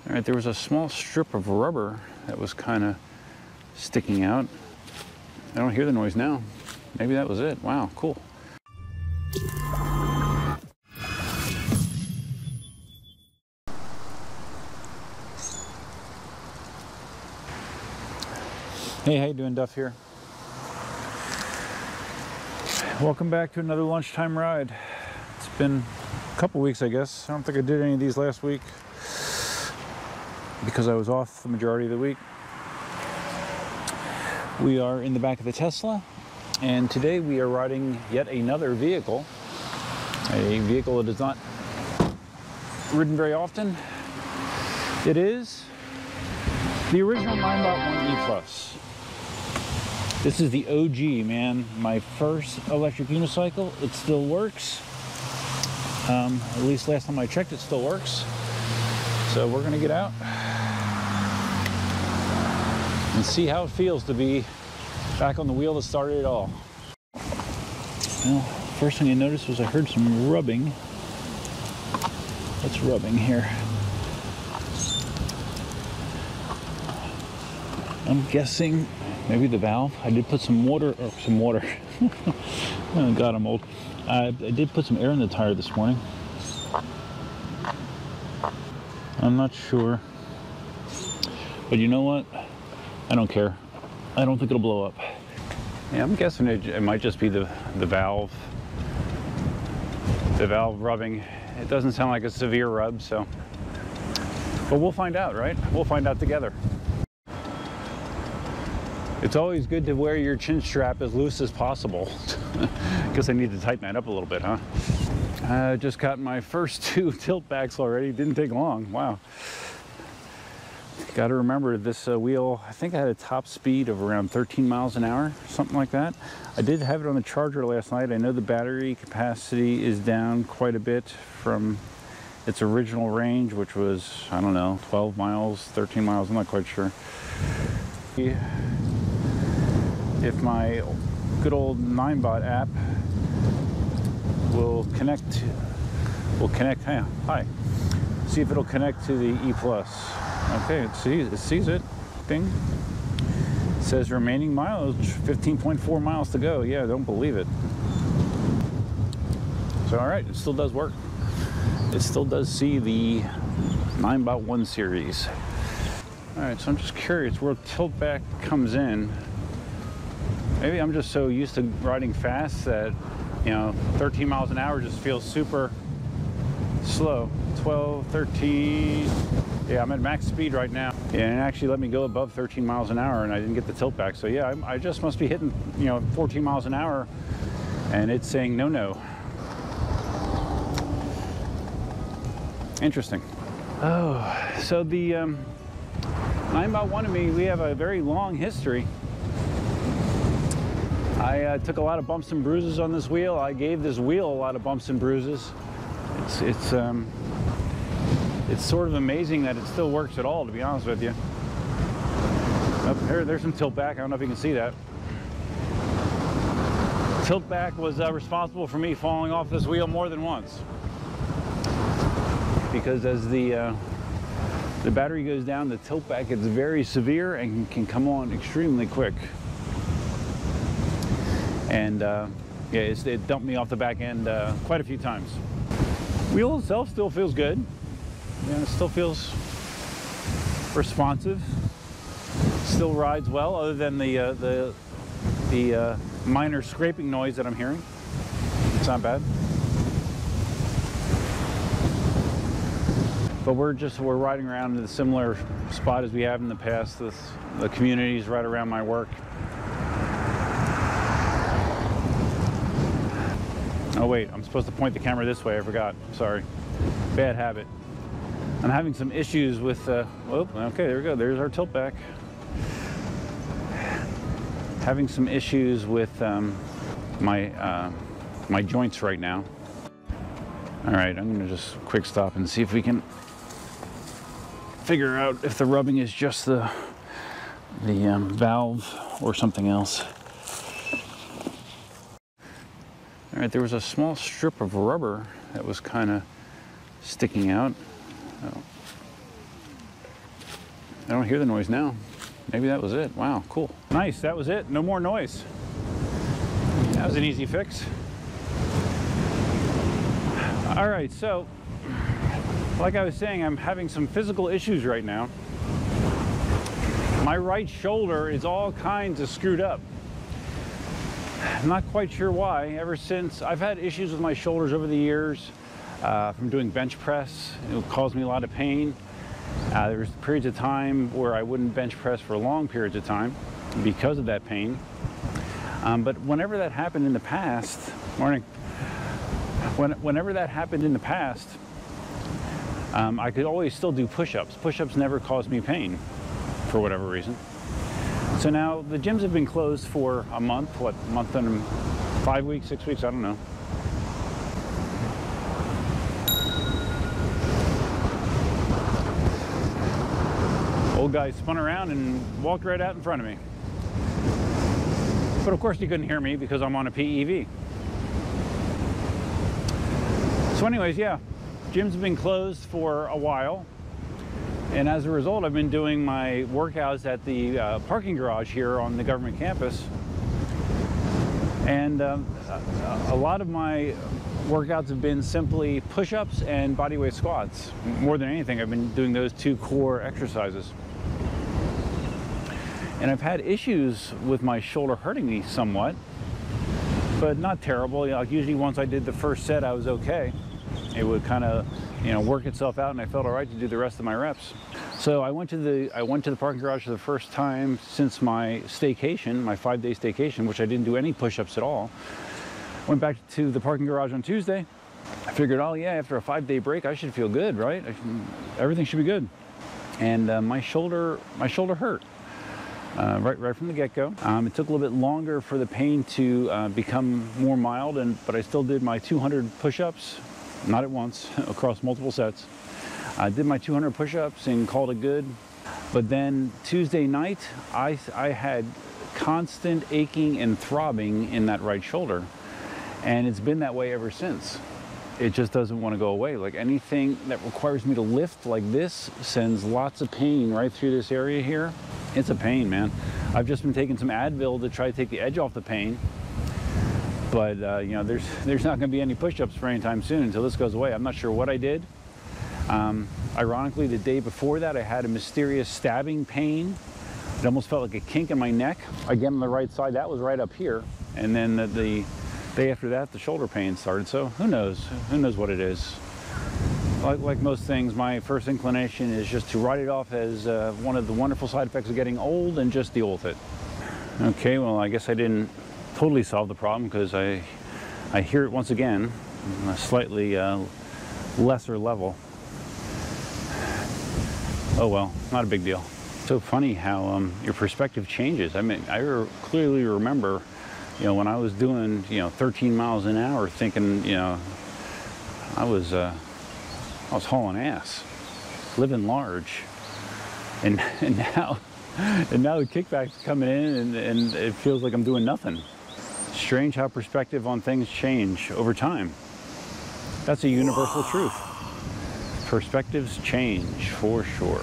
All right, there was a small strip of rubber that was kind of sticking out. I don't hear the noise now. Maybe that was it. Wow, cool. Hey, how you doing? Duff here. Welcome back to another lunchtime ride. It's been a couple weeks, I guess. I don't think I did any of these last week because I was off the majority of the week. We are in the back of the Tesla, and today we are riding yet another vehicle. A vehicle that is not ridden very often. It is the original Ninebot One E Plus. This is the OG, man. My first electric unicycle. It still works. At least last time I checked, it still works. So we're gonna get out and see how it feels to be back on the wheel that started it all. Well, first thing I noticed was I heard some rubbing. What's rubbing here? I'm guessing maybe the valve. I did put some water. Oh God, I'm old. I did put some air in the tire this morning. I'm not sure. But you know what? I don't care. I don't think it'll blow up. Yeah, I'm guessing it might just be the valve. The valve rubbing. It doesn't sound like a severe rub, so. But we'll find out, right? We'll find out together. It's always good to wear your chin strap as loose as possible. Guess I need to tighten that up a little bit, huh? I just got my first 2 tilt backs already. Didn't take long. Wow. Got to remember this wheel, I think I had a top speed of around 13 miles an hour, something like that. I did have it on the charger last night. I know the battery capacity is down quite a bit from its original range, which was, I don't know, 12 miles, 13 miles, I'm not quite sure. If my good old Ninebot app will connect, hi. See if it'll connect to the E+. Okay, it sees it, ding. It says remaining mileage, 15.4 miles to go. Yeah, don't believe it. So all right, it still does work. It still does see the Ninebot 1 series. All right, so I'm just curious where tilt back comes in. Maybe I'm just so used to riding fast that, you know, 13 miles an hour just feels super slow. 12, 13, yeah, I'm at max speed right now. Yeah, and it actually let me go above 13 miles an hour and I didn't get the tilt back. So yeah, I just must be hitting, you know, 14 miles an hour and it's saying no, no. Interesting. Oh, so the Ninebot One E, we have a very long history. I took a lot of bumps and bruises on this wheel. I gave this wheel a lot of bumps and bruises. It's sort of amazing that it still works at all, to be honest with you. Oh, there's some tilt back. I don't know if you can see that. Tilt back was responsible for me falling off this wheel more than once. Because as the battery goes down, the tilt back gets very severe and can come on extremely quick. And yeah, it dumped me off the back end quite a few times. Wheel itself still feels good. Yeah, it still feels responsive. Still rides well, other than the minor scraping noise that I'm hearing. It's not bad. But we're riding around in a similar spot as we have in the past. The community's right around my work. Oh wait, I'm supposed to point the camera this way, I forgot, sorry. Bad habit. I'm having some issues with, oh, okay, there we go, there's our tilt back. Having some issues with my joints right now. All right, I'm gonna just quick stop and see if we can figure out if the rubbing is just the valve or something else. All right, there was a small strip of rubber that was kind of sticking out. Oh. I don't hear the noise now. Maybe that was it. Wow, cool. Nice, that was it. No more noise. That was an easy fix. All right, so like I was saying, I'm having some physical issues right now. My right shoulder is all kinds of screwed up. I'm not quite sure why. Ever since I've had issues with my shoulders over the years from doing bench press, it caused me a lot of pain. There was periods of time where I wouldn't bench press for long periods of time because of that pain. But whenever that happened in the past, whenever that happened in the past, I could always still do push-ups. Push-ups never caused me pain for whatever reason. So now the gyms have been closed for a month, what, month and 5 weeks, 6 weeks, I don't know. Old guy spun around and walked right out in front of me. But of course you couldn't hear me because I'm on a PEV. So anyways, yeah, gyms have been closed for a while. And as a result, I've been doing my workouts at the parking garage here on the government campus. And a lot of my workouts have been simply push-ups and bodyweight squats. More than anything, I've been doing those two core exercises. And I've had issues with my shoulder hurting me somewhat, but not terrible. You know, like usually once I did the first set, I was okay. It would kind of, you know, work itself out, and I felt all right to do the rest of my reps. So I went to the parking garage for the first time since my staycation, my 5-day staycation, which I didn't do any push-ups at all. Went back to the parking garage on Tuesday. I figured, oh yeah, after a 5-day break, I should feel good, right? Everything should be good. And my shoulder hurt right from the get-go. It took a little bit longer for the pain to become more mild, but I still did my 200 push-ups. Not at once, across multiple sets. I did my 200 push-ups and called it good. But then Tuesday night, I had constant aching and throbbing in that right shoulder. And it's been that way ever since. It just doesn't want to go away. Like anything that requires me to lift like this sends lots of pain right through this area here. It's a pain, man. I've just been taking some Advil to try to take the edge off the pain. But you know, there's not going to be any push-ups for any time soon until this goes away. I'm not sure what I did. Ironically, the day before that, I had a mysterious stabbing pain. It almost felt like a kink in my neck. Again, on the right side, that was right up here. And then the day after that, the shoulder pain started. So who knows? Who knows what it is? Like most things, my first inclination is just to write it off as one of the wonderful side effects of getting old and just deal with it. Okay, well, I guess I didn't totally solve the problem because I hear it once again on a slightly lesser level. Oh well, not a big deal. So funny how your perspective changes. I mean, I clearly remember, you know, when I was doing, you know, 13 miles an hour, thinking, you know, I was hauling ass, living large, and now the kickback's coming in, and it feels like I'm doing nothing. Strange how perspective on things change over time. That's a universal truth. Perspectives change for sure.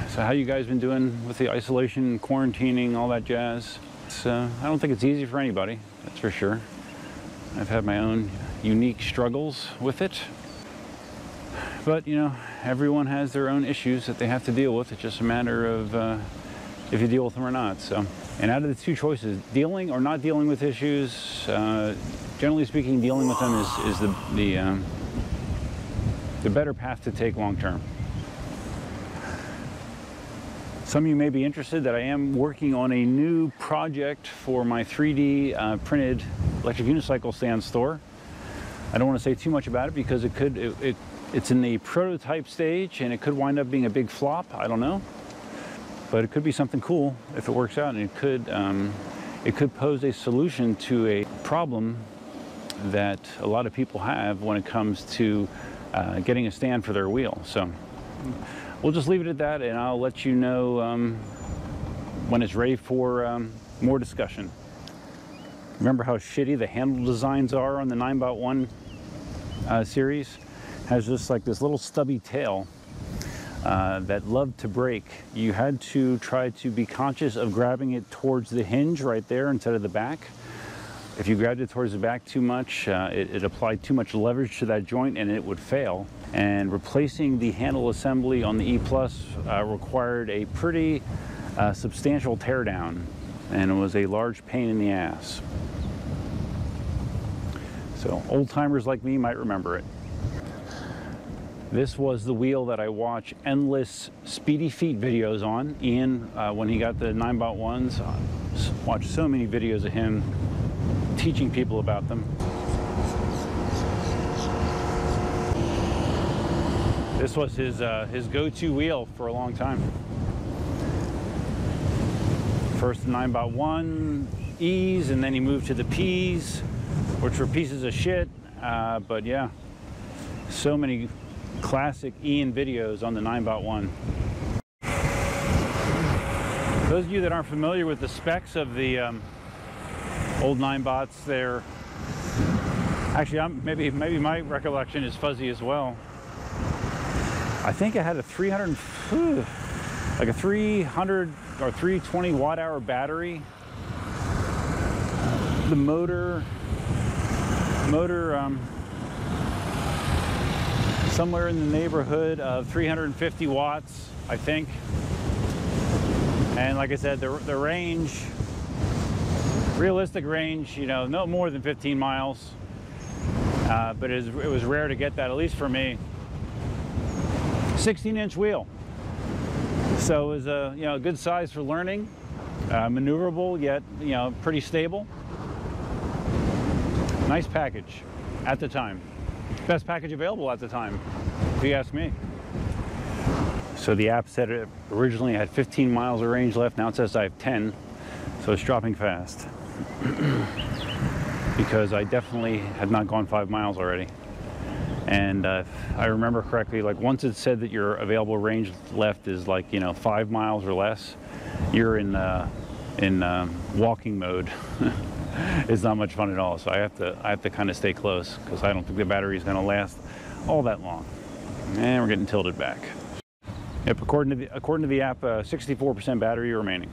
So how you guys been doing with the isolation, quarantining, all that jazz? I don't think it's easy for anybody, that's for sure. I've had my own unique struggles with it. But, you know, everyone has their own issues that they have to deal with. It's just a matter of if you deal with them or not. So, and out of the two choices, dealing or not dealing with issues, generally speaking, dealing with them is the better path to take long term. Some of you may be interested that I am working on a new project for my 3D printed electric unicycle stand store. I don't want to say too much about it because it's in the prototype stage and it could wind up being a big flop. I don't know, but it could be something cool if it works out, and it could pose a solution to a problem that a lot of people have when it comes to getting a stand for their wheel. So we'll just leave it at that, and I'll let you know when it's ready for more discussion. Remember how shitty the handle designs are on the Ninebot One series? Has just like this little stubby tail. that loved to break, you had to try to be conscious of grabbing it towards the hinge right there instead of the back. If you grabbed it towards the back too much, it applied too much leverage to that joint and it would fail. And replacing the handle assembly on the E Plus required a pretty substantial teardown, and it was a large pain in the ass. So old timers like me might remember it. This was the wheel that I watch endless Speedy Feet videos on. Ian, when he got the Ninebot Ones, watched so many videos of him teaching people about them. This was his go-to wheel for a long time. First the Ninebot One E's, and then he moved to the P's, which were pieces of shit. But yeah, so many classic Ian videos on the Ninebot One. Those of you that aren't familiar with the specs of the old Ninebots, they're actually, maybe my recollection is fuzzy as well. I think it had a 300 or 320 watt-hour battery. The motor somewhere in the neighborhood of 350 watts, I think. And like I said, the range, realistic range, you know, no more than 15 miles. But it was rare to get that, at least for me. 16-inch wheel. So it was a good size for learning, maneuverable yet pretty stable. Nice package at the time. Best package available at the time, if you ask me. So the app said it originally had 15 miles of range left. Now it says I have 10, so it's dropping fast. Because I definitely had not gone 5 miles already. And if I remember correctly, like once it said that your available range left is like 5 miles or less, you're in walking mode. It's not much fun at all. So I have to kind of stay close because I don't think the battery is going to last all that long. And we're getting tilted back. Yep, according to the app, 64% battery remaining.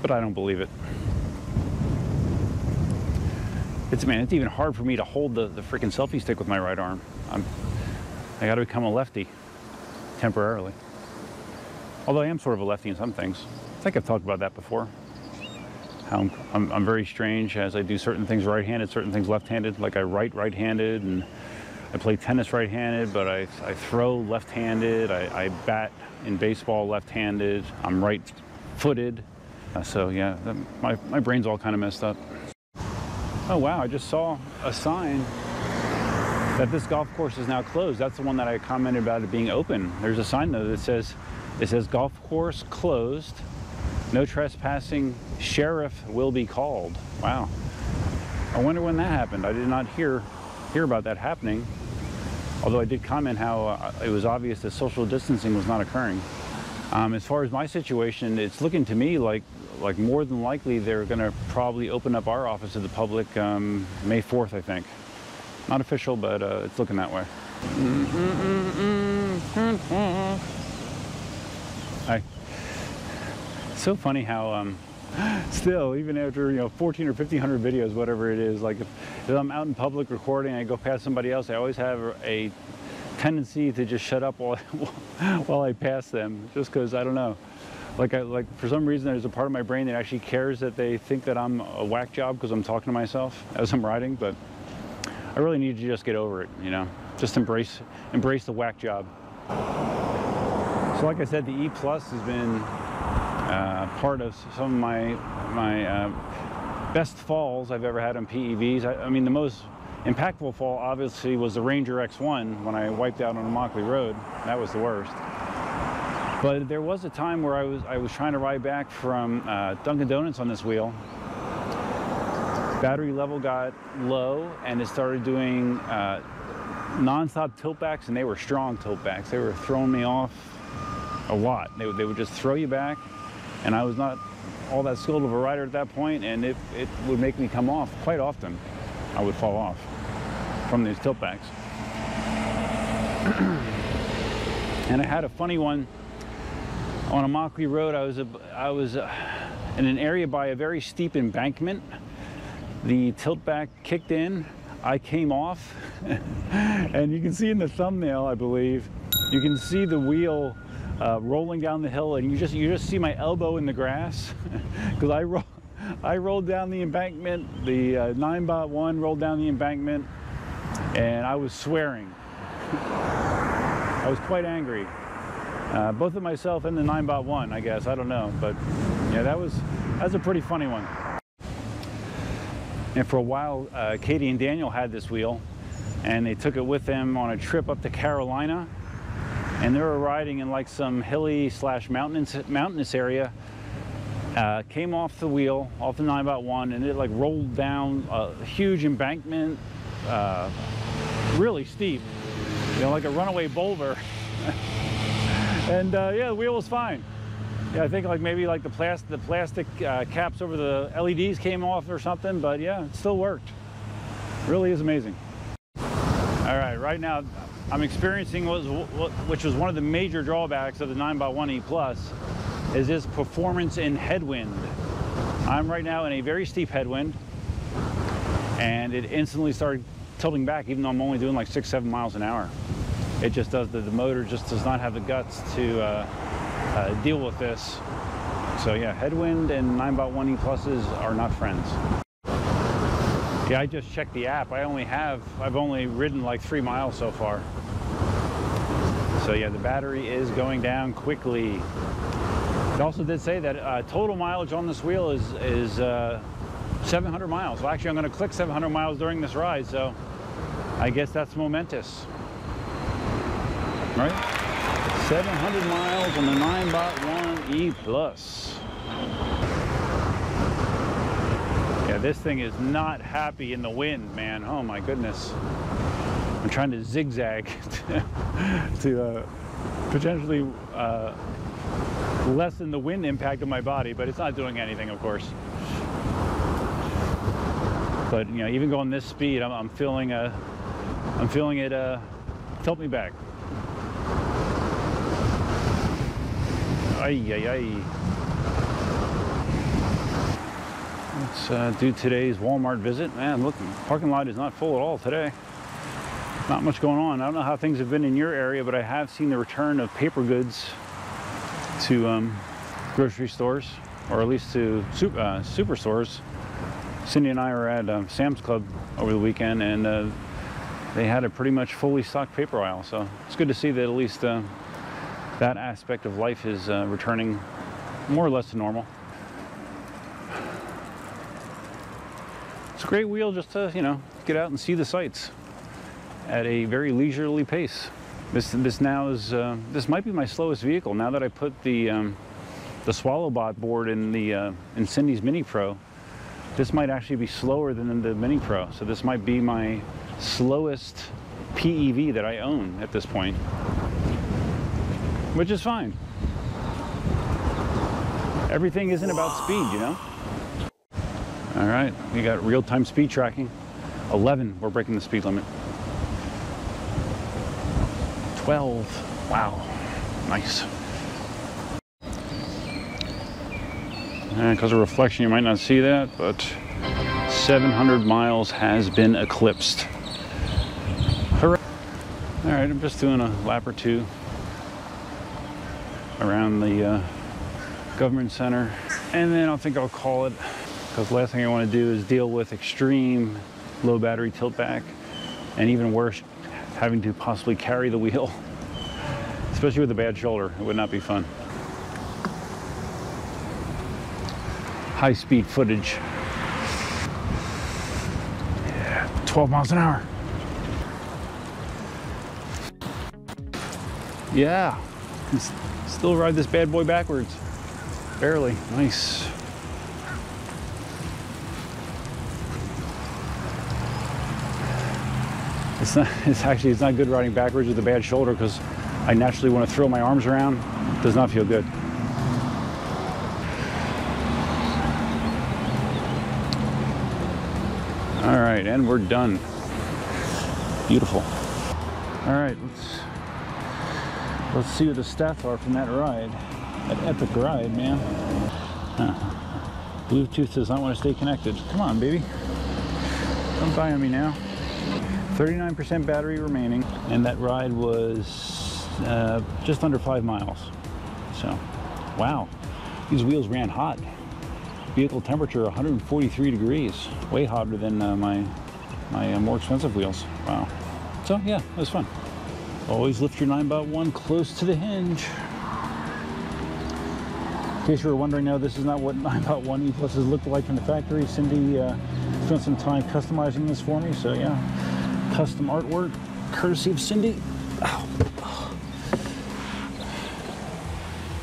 But I don't believe it. It's even hard for me to hold the freaking selfie stick with my right arm. I got to become a lefty temporarily. Although I am sort of a lefty in some things. I think I've talked about that before. How I'm very strange as I do certain things right-handed, certain things left-handed. Like I write right-handed, and I play tennis right-handed, but I throw left-handed. I bat in baseball left-handed. I'm right-footed. So yeah, my brain's all kind of messed up. Oh wow, I just saw a sign that this golf course is now closed. That's the one that I commented about it being open. There's a sign though that says golf course closed, no trespassing, sheriff will be called. Wow. I wonder when that happened. I did not hear about that happening. Although I did comment how it was obvious that social distancing was not occurring. As far as my situation, it's looking to me like more than likely they're going to probably open up our office to the public May 4th, I think. Not official, but it's looking that way. It's so funny how still, even after 1,400 or 1,500 videos, whatever it is, like if I'm out in public recording and I go past somebody else, I always have a tendency to just shut up while I pass them, just because I don't know. Like for some reason there's a part of my brain that actually cares that they think that I'm a whack job because I'm talking to myself as I'm riding, but I really need to just get over it, just embrace the whack job. So like I said, the E Plus has been part of some of my best falls I've ever had on PEVs. I mean, the most impactful fall obviously was the Ranger X1 when I wiped out on Mockley Road. That was the worst. But there was a time where I was trying to ride back from Dunkin' Donuts on this wheel. Battery level got low and it started doing non-stop tiltbacks, and they were strong tiltbacks. They were throwing me off a lot. They would just throw you back, and I was not all that skilled of a rider at that point, and it would make me come off quite often. I would fall off from these tiltbacks. And I had a funny one on a Mockery Road. I was in an area by a very steep embankment. The tilt back kicked in. I came off, and you can see in the thumbnail, I believe, you can see the wheel rolling down the hill, and you just see my elbow in the grass because I rolled down the embankment. The Ninebot One rolled down the embankment, and I was swearing. I was quite angry, both at myself and the Ninebot One, I guess. I don't know, but yeah, that's a pretty funny one. And for a while, Katie and Daniel had this wheel, and they took it with them on a trip up to Carolina, and they were riding in like some hilly / mountainous area. Came off the wheel, off the Ninebot One, and it like rolled down a huge embankment, really steep, you know, like a runaway boulder. And yeah, the wheel was fine. Yeah, I think like maybe like the plastic caps over the LEDs came off or something, but yeah, it still worked. Really is amazing. All right, right now I'm experiencing which was one of the major drawbacks of the Ninebot One E Plus, is this performance in headwind. I'm right now in a very steep headwind, and it instantly started tilting back, even though I'm only doing like 6-7 miles an hour. It just does, the motor just does not have the guts to deal with this. So yeah, headwind and Ninebot One E Pluses are not friends. Yeah, I just checked the app. I've only ridden like 3 miles so far. So yeah, the battery is going down quickly. It also did say that total mileage on this wheel is 700 miles. Well, actually, I'm going to click 700 miles during this ride, so I guess that's momentous, right? 700 miles on the Ninebot One E Plus. Yeah, this thing is not happy in the wind, man. Oh my goodness. I'm trying to zigzag to potentially lessen the wind impact of my body, but it's not doing anything, of course. But you know, even going this speed, I'm feeling it tilt me back. Ay, ay, ay. Let's do today's Walmart visit. Man, look, the parking lot is not full at all today. Not much going on. I don't know how things have been in your area, but I have seen the return of paper goods to grocery stores, or at least to superstores. Cindy and I were at Sam's Club over the weekend, and they had a pretty much fully stocked paper aisle. So it's good to see that at least that aspect of life is returning more or less to normal. It's a great wheel just to, you know, get out and see the sights at a very leisurely pace. This now is this might be my slowest vehicle now that I put the Swallowbot board in Cindy's Mini Pro. This might actually be slower than the Mini Pro, so this might be my slowest PEV that I own at this point, which is fine. Everything isn't about speed, you know? All right, we got real-time speed tracking. 11, we're breaking the speed limit. 12, wow, nice. And because of reflection, you might not see that, but 700 miles has been eclipsed. Hooray. All right, I'm just doing a lap or two around the government center, and then I think I'll call it, because the last thing I want to do is deal with extreme low battery tilt back, and even worse, having to possibly carry the wheel, especially with a bad shoulder. It would not be fun. High-speed footage. Yeah, 12 miles an hour. Yeah, can still ride this bad boy backwards. Barely. Nice. It's not good riding backwards with a bad shoulder, because I naturally want to throw my arms around. It does not feel good. All right, and we're done. Beautiful. All right, let's Let's see what the stats are from that ride. That epic ride, man. Bluetooth does not want to stay connected. Come on, baby. Don't die on me now. 39% battery remaining, and that ride was just under 5 miles. So, wow. These wheels ran hot. Vehicle temperature 143 degrees. Way hotter than my more expensive wheels. Wow. So yeah, it was fun. Always lift your Ninebot One close to the hinge. In case you were wondering, now this is not what Ninebot One E pluses look like from the factory. Cindy spent some time customizing this for me, so yeah. Custom artwork, courtesy of Cindy. Ow.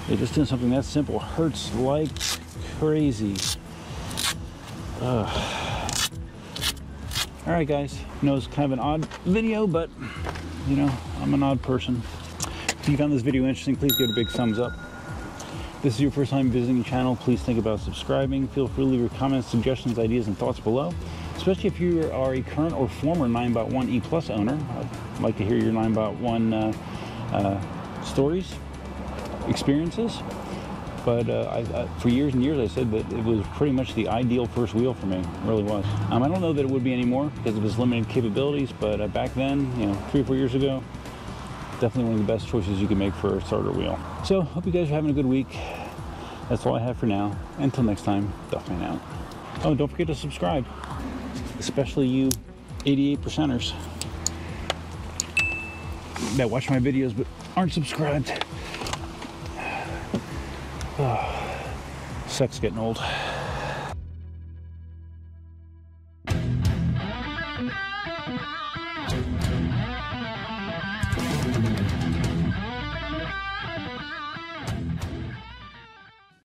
Yeah, just doing something that simple hurts like crazy. Alright guys, I know it's kind of an odd video, but you know, I'm an odd person. If you found this video interesting, please give it a big thumbs up. If this is your first time visiting the channel, please think about subscribing. Feel free to leave your comments, suggestions, ideas, and thoughts below. Especially if you are a current or former Ninebot One E Plus owner. I'd like to hear your Ninebot One stories, experiences. But for years and years I said that it was pretty much the ideal first wheel for me. It really was. I don't know that it would be anymore because of its limited capabilities, but back then, you know, 3 or 4 years ago, definitely one of the best choices you could make for a starter wheel. So, hope you guys are having a good week. That's all I have for now. Until next time, Duffman out. Oh, don't forget to subscribe. Especially you 88%ers that watch my videos but aren't subscribed. Oh, sucks getting old.